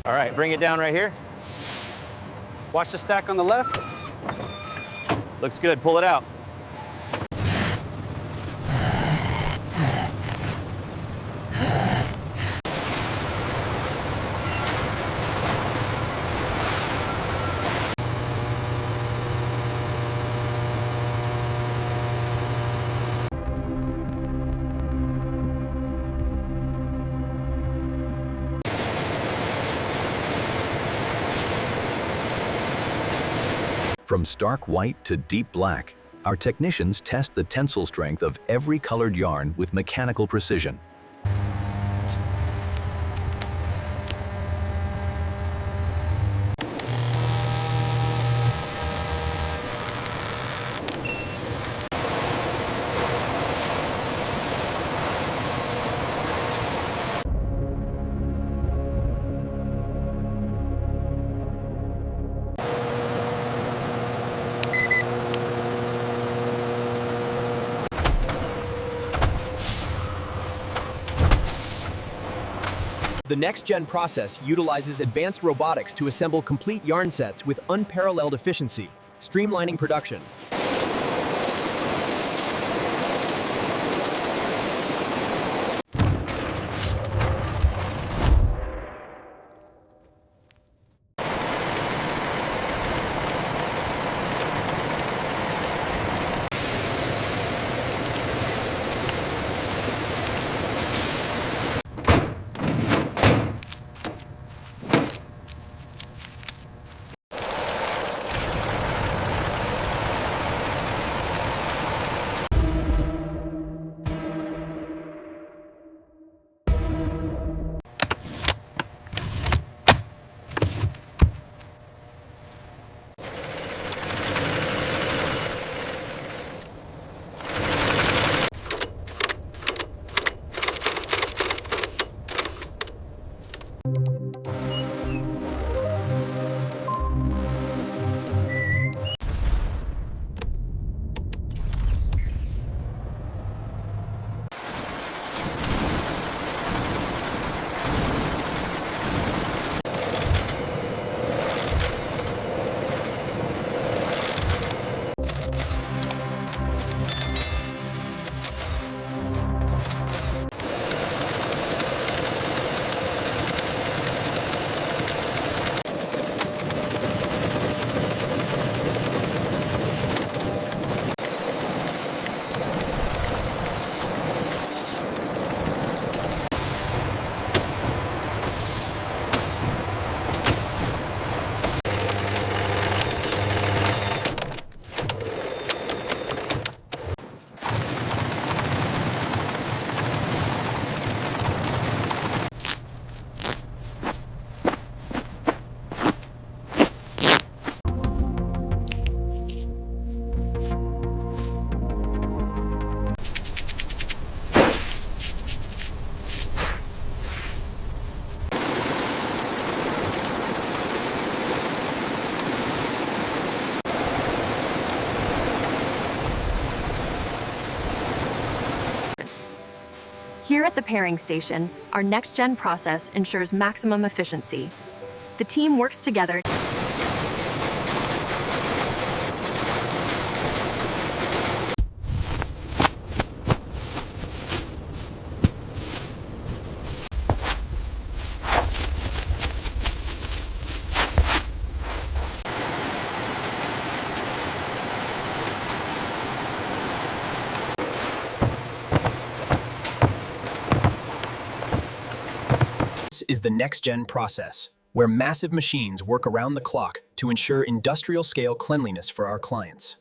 All right, bring it down right here. Watch the stack on the left. Looks good, pull it out. From stark white to deep black, our technicians test the tensile strength of every colored yarn with mechanical precision. The next-gen process utilizes advanced robotics to assemble complete yarn sets with unparalleled efficiency, streamlining production. Here at the pairing station, our next-gen process ensures maximum efficiency. The team works together. This is the next-gen process, where massive machines work around the clock to ensure industrial-scale cleanliness for our clients.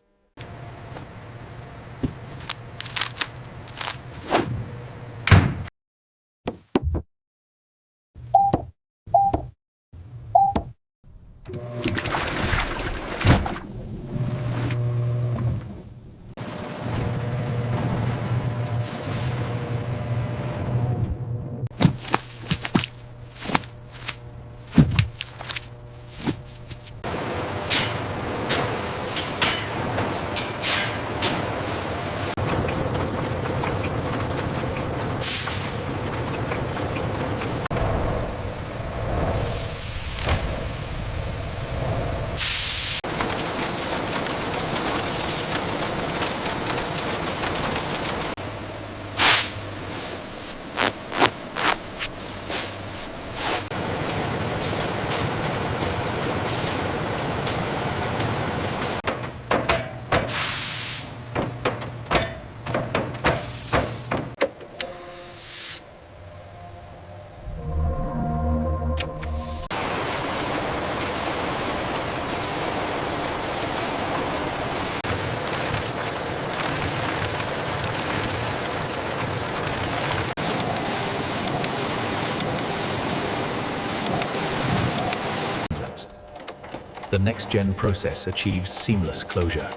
the next-gen process achieves seamless closure.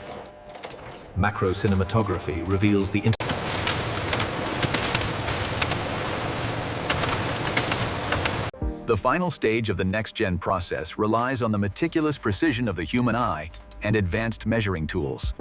Macro cinematography reveals the The final stage of the next-gen process relies on the meticulous precision of the human eye and advanced measuring tools.